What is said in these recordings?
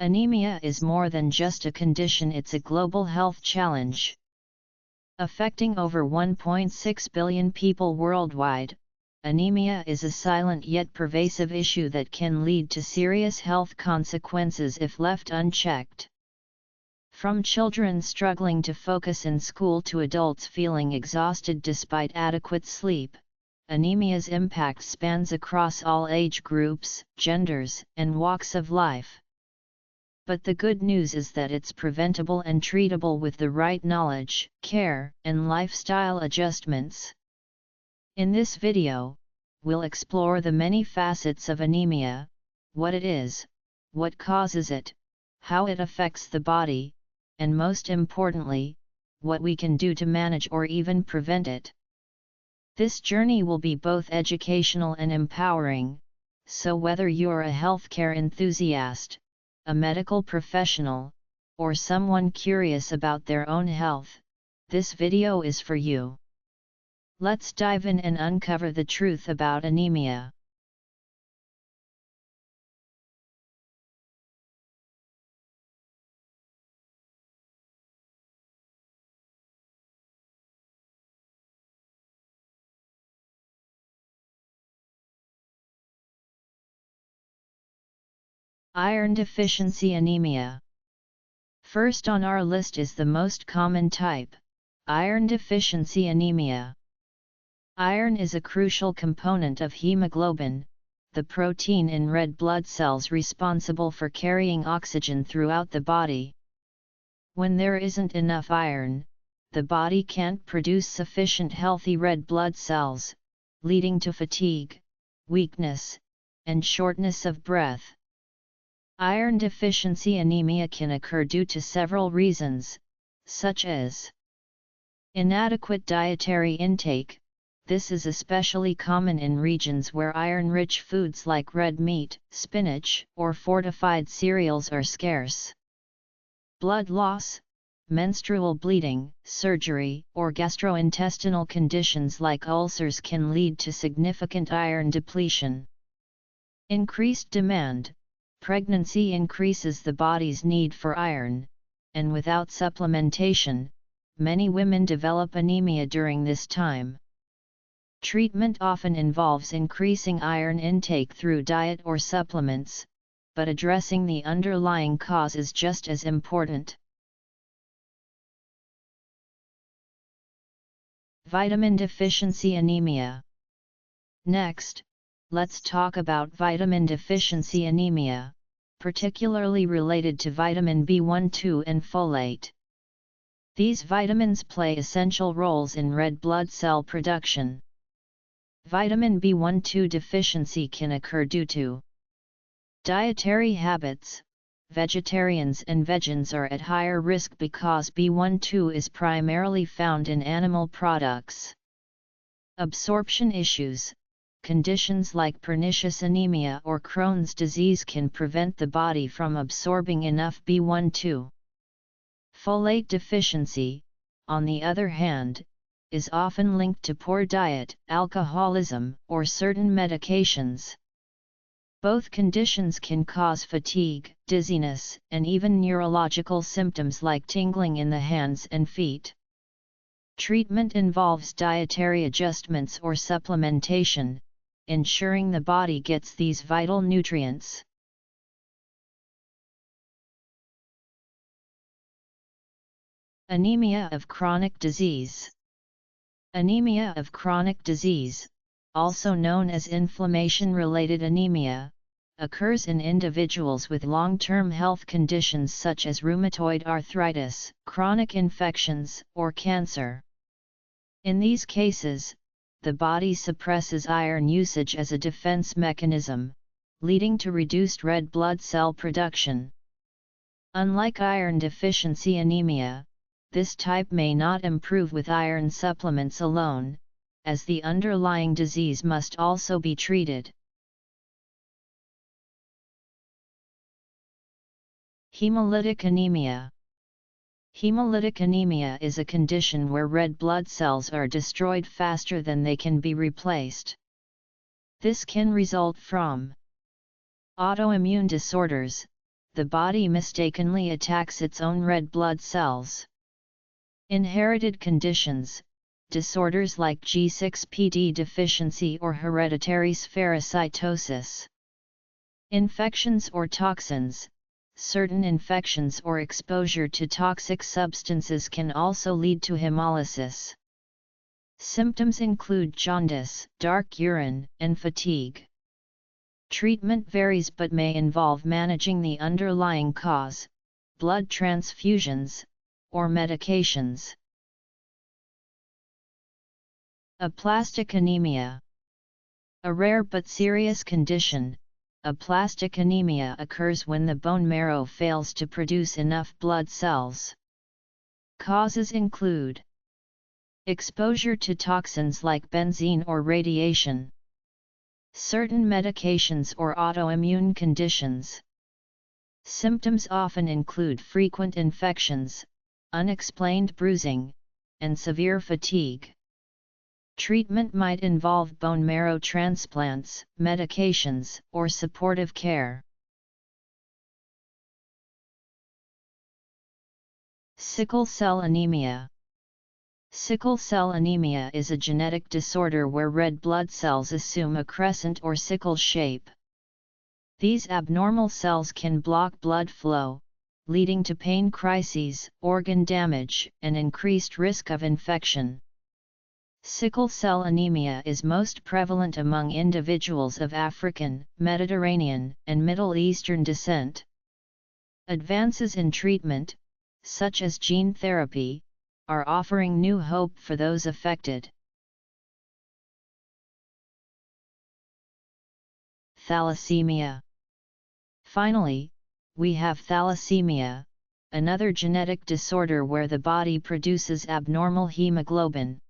Anemia is more than just a condition, it's a global health challenge. Affecting over 1.6 billion people worldwide, anemia is a silent yet pervasive issue that can lead to serious health consequences if left unchecked. From children struggling to focus in school to adults feeling exhausted despite adequate sleep, anemia's impact spans across all age groups, genders, and walks of life. But the good news is that it's preventable and treatable with the right knowledge, care, and lifestyle adjustments. In this video, we'll explore the many facets of anemia, what it is, what causes it, how it affects the body, and most importantly, what we can do to manage or even prevent it. This journey will be both educational and empowering, so whether you're a healthcare enthusiast, a medical professional, or someone curious about their own health, this video is for you. Let's dive in and uncover the truth about anemia. Iron deficiency anemia. First on our list is the most common type, iron deficiency anemia. Iron is a crucial component of hemoglobin, the protein in red blood cells responsible for carrying oxygen throughout the body. When there isn't enough iron, the body can't produce sufficient healthy red blood cells, leading to fatigue, weakness, and shortness of breath. Iron deficiency anemia can occur due to several reasons, such as inadequate dietary intake. This is especially common in regions where iron-rich foods like red meat, spinach, or fortified cereals are scarce. Blood loss, menstrual bleeding, surgery, or gastrointestinal conditions like ulcers can lead to significant iron depletion. Increased demand. Pregnancy increases the body's need for iron, and without supplementation, many women develop anemia during this time. Treatment often involves increasing iron intake through diet or supplements, but addressing the underlying cause is just as important. Vitamin deficiency anemia. Next, let's talk about vitamin deficiency anemia, particularly related to vitamin B12 and folate. These vitamins play essential roles in red blood cell production. Vitamin B12 deficiency can occur due to dietary habits. Vegetarians and vegans are at higher risk because B12 is primarily found in animal products. Absorption issues. Conditions like pernicious anemia or Crohn's disease can prevent the body from absorbing enough B12. Folate deficiency, on the other hand, is often linked to poor diet, alcoholism, or certain medications. Both conditions can cause fatigue, dizziness, and even neurological symptoms like tingling in the hands and feet. Treatment involves dietary adjustments or supplementation, ensuring the body gets these vital nutrients. Anemia of chronic disease. Anemia of chronic disease, also known as inflammation-related anemia, occurs in individuals with long-term health conditions such as rheumatoid arthritis, chronic infections, or cancer. In these cases, the body suppresses iron usage as a defense mechanism, leading to reduced red blood cell production. Unlike iron deficiency anemia, this type may not improve with iron supplements alone, as the underlying disease must also be treated. Hemolytic anemia. Hemolytic anemia is a condition where red blood cells are destroyed faster than they can be replaced. This can result from autoimmune disorders. the body mistakenly attacks its own red blood cells. Inherited conditions, disorders like G6PD deficiency or hereditary spherocytosis. Infections or toxins. Certain infections or exposure to toxic substances can also lead to hemolysis. Symptoms include jaundice, dark urine, and fatigue. Treatment varies but may involve managing the underlying cause, blood transfusions, or medications. Aplastic anemia. A rare but serious condition, aplastic anemia occurs when the bone marrow fails to produce enough blood cells. Causes include exposure to toxins like benzene or radiation, certain medications or autoimmune conditions. Symptoms often include frequent infections, unexplained bruising, and severe fatigue. Treatment might involve bone marrow transplants, medications, or supportive care. Sickle cell anemia. Sickle cell anemia is a genetic disorder where red blood cells assume a crescent or sickle shape. These abnormal cells can block blood flow, leading to pain crises, organ damage, and increased risk of infection. Sickle cell anemia is most prevalent among individuals of African, Mediterranean, and Middle Eastern descent. Advances in treatment, such as gene therapy, are offering new hope for those affected. Thalassemia. Finally, we have thalassemia, another genetic disorder where the body produces abnormal hemoglobin.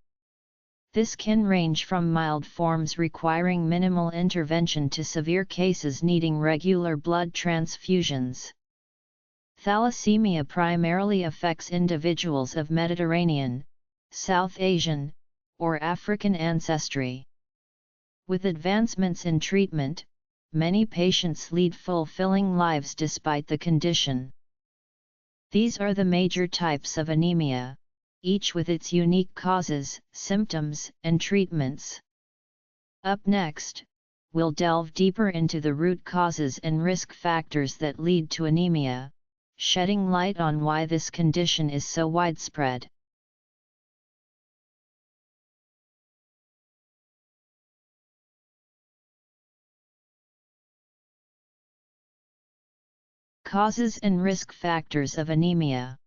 This can range from mild forms requiring minimal intervention to severe cases needing regular blood transfusions. Thalassemia primarily affects individuals of Mediterranean, South Asian, or African ancestry. With advancements in treatment, many patients lead fulfilling lives despite the condition. These are the major types of anemia, each with its unique causes, symptoms, and treatments. Up next, we'll delve deeper into the root causes and risk factors that lead to anemia, shedding light on why this condition is so widespread. Causes and risk factors of anemia.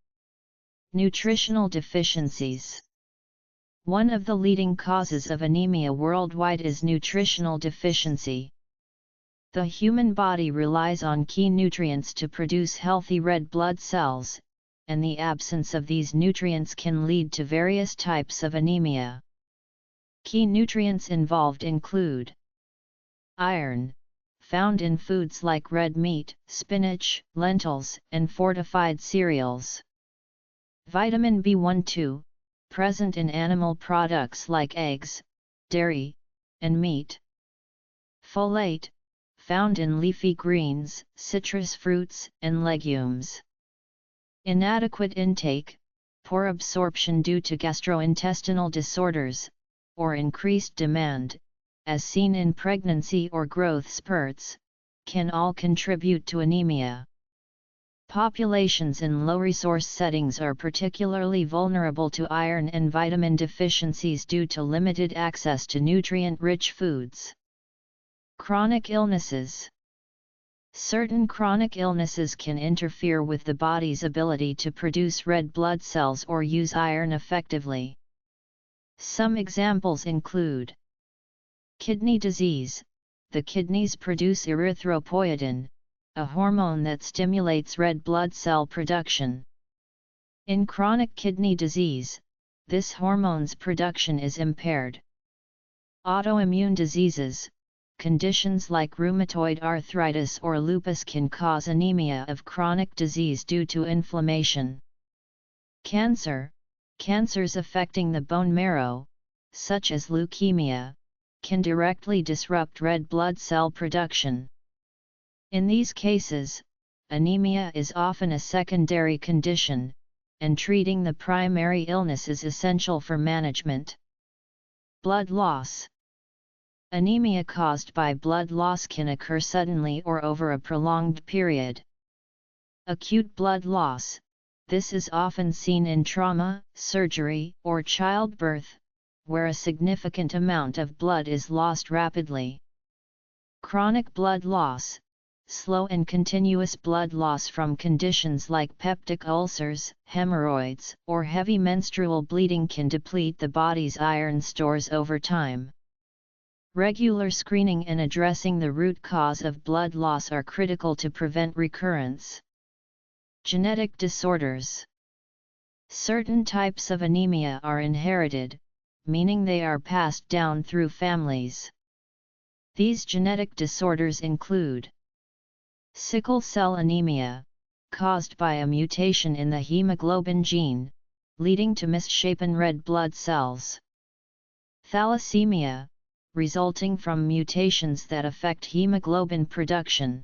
Nutritional deficiencies. One of the leading causes of anemia worldwide is nutritional deficiency. The human body relies on key nutrients to produce healthy red blood cells, and the absence of these nutrients can lead to various types of anemia. Key nutrients involved include iron, found in foods like red meat, spinach, lentils, and fortified cereals. Vitamin B12, present in animal products like eggs, dairy, and meat. Folate, found in leafy greens, citrus fruits, and legumes. Inadequate intake, poor absorption due to gastrointestinal disorders, or increased demand, as seen in pregnancy or growth spurts, can all contribute to anemia. Populations in low-resource settings are particularly vulnerable to iron and vitamin deficiencies due to limited access to nutrient-rich foods. Chronic illnesses. Certain chronic illnesses can interfere with the body's ability to produce red blood cells or use iron effectively. Some examples include kidney disease. The kidneys produce erythropoietin, a hormone that stimulates red blood cell production. In chronic kidney disease, this hormone's production is impaired. Autoimmune diseases. Conditions like rheumatoid arthritis or lupus can cause anemia of chronic disease due to inflammation. Cancer. Cancers affecting the bone marrow, such as leukemia, can directly disrupt red blood cell production. In these cases, anemia is often a secondary condition, and treating the primary illness is essential for management. Blood loss. Anemia caused by blood loss can occur suddenly or over a prolonged period. Acute blood loss. This is often seen in trauma, surgery, or childbirth, where a significant amount of blood is lost rapidly. Chronic blood loss. Slow and continuous blood loss from conditions like peptic ulcers, hemorrhoids, or heavy menstrual bleeding can deplete the body's iron stores over time. Regular screening and addressing the root cause of blood loss are critical to prevent recurrence. Genetic disorders. Certain types of anemia are inherited, meaning they are passed down through families. These genetic disorders include sickle cell anemia, caused by a mutation in the hemoglobin gene, leading to misshapen red blood cells. Thalassemia, resulting from mutations that affect hemoglobin production.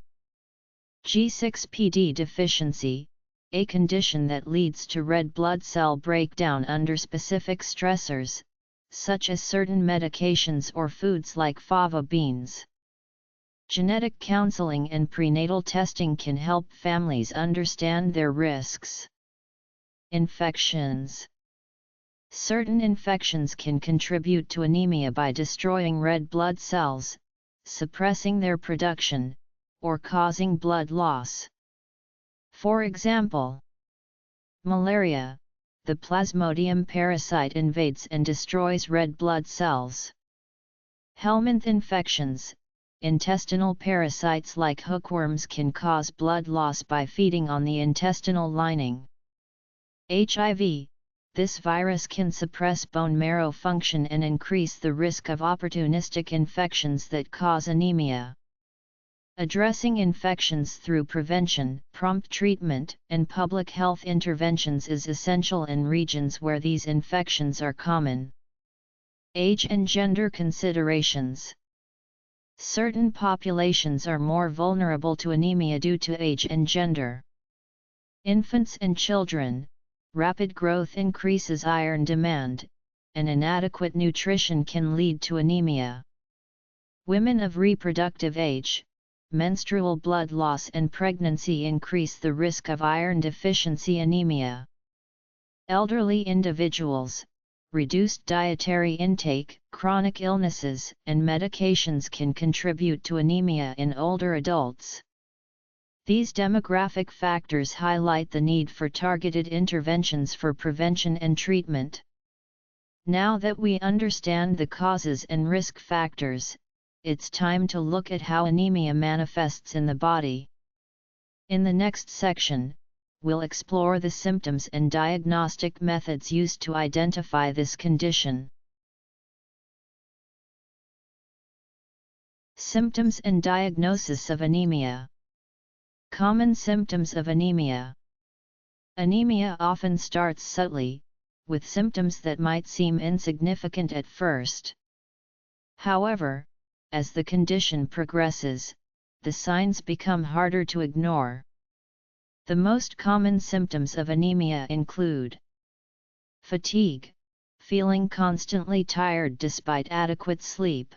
G6PD deficiency, a condition that leads to red blood cell breakdown under specific stressors, such as certain medications or foods like fava beans. Genetic counseling and prenatal testing can help families understand their risks. Infections. Certain infections can contribute to anemia by destroying red blood cells, suppressing their production, or causing blood loss. For example, malaria. The Plasmodium parasite invades and destroys red blood cells. Helminth infections. Intestinal parasites like hookworms can cause blood loss by feeding on the intestinal lining. HIV. This virus can suppress bone marrow function and increase the risk of opportunistic infections that cause anemia. Addressing infections through prevention, prompt treatment, and public health interventions is essential in regions where these infections are common. Age and gender considerations. Certain populations are more vulnerable to anemia due to age and gender. Infants and children. Rapid growth increases iron demand, and inadequate nutrition can lead to anemia. Women of reproductive age. Menstrual blood loss and pregnancy increase the risk of iron deficiency anemia. Elderly individuals. Reduced dietary intake, chronic illnesses, and medications can contribute to anemia in older adults. These demographic factors highlight the need for targeted interventions for prevention and treatment. Now that we understand the causes and risk factors, it's time to look at how anemia manifests in the body. In the next section, we'll explore the symptoms and diagnostic methods used to identify this condition. Symptoms and diagnosis of anemia. Common symptoms of anemia. Anemia often starts subtly, with symptoms that might seem insignificant at first. However, as the condition progresses, the signs become harder to ignore. The most common symptoms of anemia include fatigue, feeling constantly tired despite adequate sleep.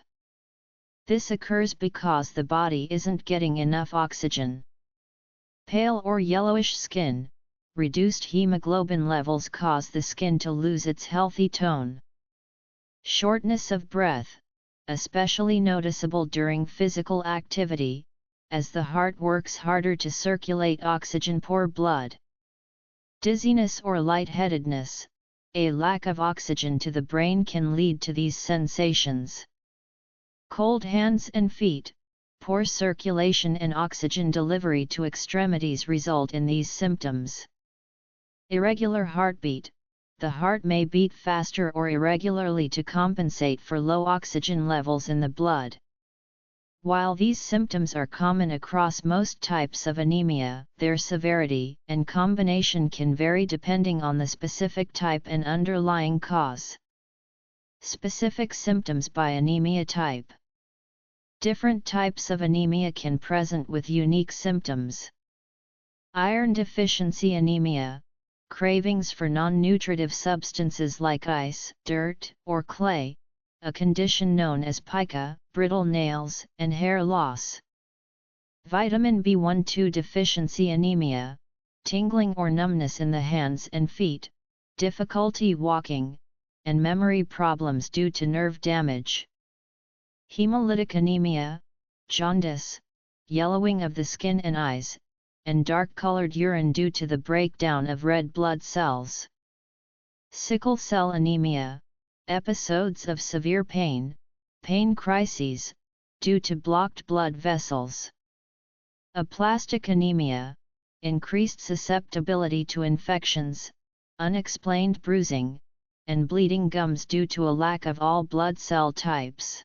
This occurs because the body isn't getting enough oxygen. Pale or yellowish skin. Reduced hemoglobin levels cause the skin to lose its healthy tone. Shortness of breath, especially noticeable during physical activity, as the heart works harder to circulate oxygen-poor blood. Dizziness or lightheadedness. A lack of oxygen to the brain can lead to these sensations. Cold hands and feet. Poor circulation and oxygen delivery to extremities result in these symptoms. Irregular heartbeat. The heart may beat faster or irregularly to compensate for low oxygen levels in the blood. While these symptoms are common across most types of anemia, their severity and combination can vary depending on the specific type and underlying cause. Specific symptoms by anemia type. Different types of anemia can present with unique symptoms. Iron deficiency anemia, cravings for non-nutritive substances like ice, dirt, or clay, a condition known as pica, brittle nails, and hair loss. Vitamin B12 deficiency anemia, tingling or numbness in the hands and feet, difficulty walking, and memory problems due to nerve damage. Hemolytic anemia, jaundice, yellowing of the skin and eyes, and dark-colored urine due to the breakdown of red blood cells. Sickle cell anemia, episodes of severe pain crises, due to blocked blood vessels. Aplastic anemia, increased susceptibility to infections, unexplained bruising, and bleeding gums due to a lack of all blood cell types.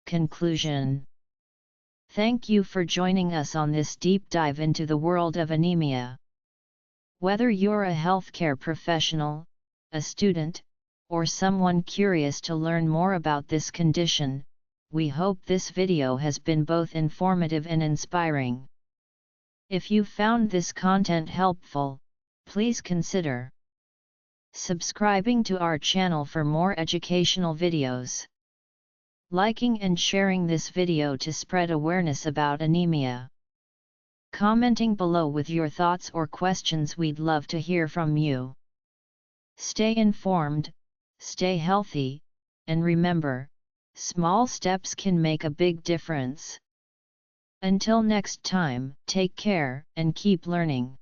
Conclusion. Thank you for joining us on this deep dive into the world of anemia. Whether you're a healthcare professional, a student, or someone curious to learn more about this condition, we hope this video has been both informative and inspiring. If you found this content helpful, please consider subscribing to our channel for more educational videos, liking and sharing this video to spread awareness about anemia, commenting below with your thoughts or questions. We'd love to hear from you. Stay informed, stay healthy, and remember, small steps can make a big difference. Until next time, take care and keep learning.